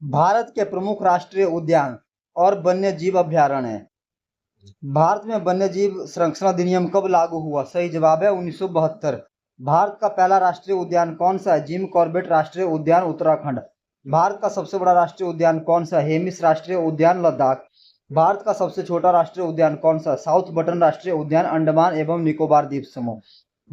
भारत के प्रमुख राष्ट्रीय उद्यान और वन्य जीव अभयारण्य। भारत में वन्य जीव संरक्षण अधिनियम कब लागू हुआ? सही जवाब है 1972। भारत का पहला राष्ट्रीय उद्यान कौन सा है? जिम कॉर्बेट राष्ट्रीय उद्यान उत्तराखंड। भारत का सबसे बड़ा राष्ट्रीय उद्यान कौन सा है? हेमिस राष्ट्रीय उद्यान लद्दाख। भारत का सबसे छोटा राष्ट्रीय उद्यान कौन सा? साउथ बटन राष्ट्रीय उद्यान अंडमान एवं निकोबार द्वीप समूह।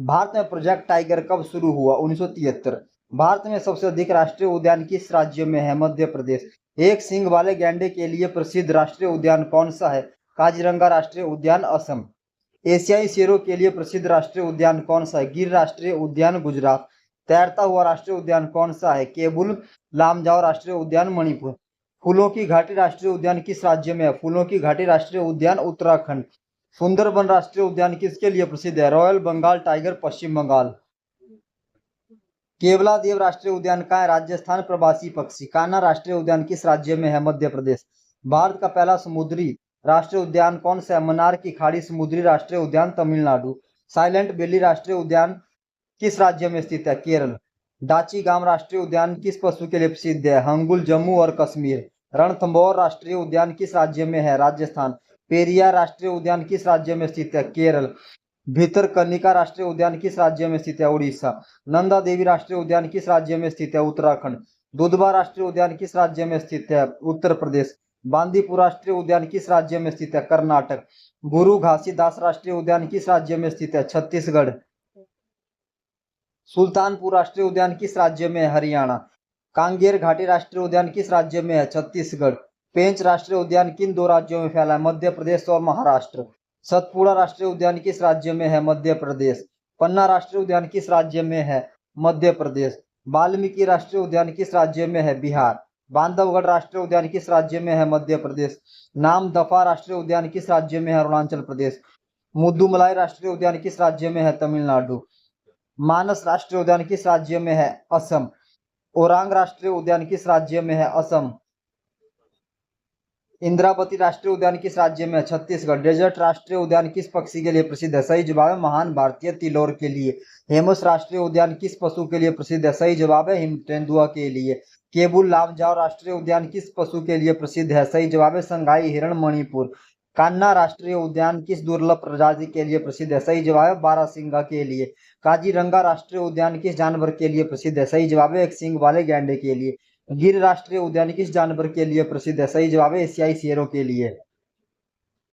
भारत में प्रोजेक्ट टाइगर कब शुरू हुआ? 1973। भारत में सबसे अधिक राष्ट्रीय उद्यान किस राज्य में है? मध्य प्रदेश। एक सींग वाले गैंडे के लिए प्रसिद्ध राष्ट्रीय उद्यान कौन सा है? काजीरंगा राष्ट्रीय उद्यान असम। एशियाई शेरों के लिए प्रसिद्ध राष्ट्रीय उद्यान कौन सा है? गिर राष्ट्रीय उद्यान गुजरात। तैरता हुआ राष्ट्रीय उद्यान कौन सा है? केबुल लामजाओ राष्ट्रीय उद्यान मणिपुर। फूलों की घाटी राष्ट्रीय उद्यान किस राज्य में है? फूलों की घाटी राष्ट्रीय उद्यान उत्तराखंड। सुंदरबन राष्ट्रीय उद्यान किसके लिए प्रसिद्ध है? रॉयल बंगाल टाइगर पश्चिम बंगाल। केवलादेव राष्ट्रीय उद्यान कहाँ है? राजस्थान। प्रवासी पक्षी। कान्हा राष्ट्रीय उद्यान किस राज्य में है? मध्य प्रदेश। भारत का पहला समुद्री राष्ट्रीय उद्यान कौन सा है? मन्नार की खाड़ी समुद्री राष्ट्रीय उद्यान तमिलनाडु। साइलेंट वैली राष्ट्रीय उद्यान किस राज्य में स्थित है? केरल। डाची गांव राष्ट्रीय उद्यान किस पशु के लिए प्रसिद्ध है? हंगुल जम्मू और कश्मीर। रणथंभौर राष्ट्रीय उद्यान किस राज्य में है? राजस्थान। पेरियार राष्ट्रीय उद्यान किस राज्य में स्थित है? केरल। भितरकनिका राष्ट्रीय उद्यान किस राज्य में स्थित है? उड़ीसा। नंदा देवी राष्ट्रीय उद्यान किस राज्य में स्थित है? उत्तराखंड। दुधवा राष्ट्रीय उद्यान किस राज्य में स्थित है? उत्तर प्रदेश। बांदीपुर राष्ट्रीय उद्यान किस राज्य में स्थित है? कर्नाटक। गुरु घासीदास राष्ट्रीय उद्यान किस राज्य में स्थित है? छत्तीसगढ़। सुल्तानपुर राष्ट्रीय उद्यान किस राज्य में है? हरियाणा। कांगेर घाटी राष्ट्रीय उद्यान किस राज्य में है? छत्तीसगढ़। पेंच राष्ट्रीय उद्यान किन दो राज्यों में फैला है? मध्य प्रदेश और महाराष्ट्र। सतपुड़ा राष्ट्रीय उद्यान किस राज्य में है? मध्य प्रदेश। पन्ना राष्ट्रीय उद्यान किस राज्य में है? मध्य प्रदेश। वाल्मीकि राष्ट्रीय उद्यान किस राज्य में है? बिहार। बांधवगढ़ राष्ट्रीय उद्यान किस राज्य में है? मध्य प्रदेश। नामदफा राष्ट्रीय उद्यान किस राज्य में है? अरुणाचल प्रदेश। मुद्दुमलाई राष्ट्रीय उद्यान किस राज्य में है? तमिलनाडु। मानस राष्ट्रीय उद्यान किस राज्य में है? असम। ओरांग राष्ट्रीय उद्यान किस राज्य में है? असम। इंद्रावती राष्ट्रीय उद्यान किस राज्य में है? छत्तीसगढ़। डेजर्ट राष्ट्रीय उद्यान किस पक्षी के लिए प्रसिद्ध है? सही जवाब है महान भारतीय तिलोर के लिए। हेमस राष्ट्रीय उद्यान किस पशु के लिए प्रसिद्ध है? सही जवाब है तेंदुआ के लिए। केबुल लामजाओ राष्ट्रीय उद्यान किस पशु के लिए प्रसिद्ध है? सही जवाब है संगाई हिरण मणिपुर। कान्हा राष्ट्रीय उद्यान किस दुर्लभ प्रजाति के लिए प्रसिद्ध है? सही जवाब है बारहसिंगा के लिए। काजीरंगा राष्ट्रीय उद्यान किस जानवर के लिए प्रसिद्ध है? सही जवाब है एक सींग वाले गैंडे के लिए। गिर राष्ट्रीय उद्यान किस जानवर के लिए प्रसिद्ध है? सही जवाब है एशियाई शेरों के लिए।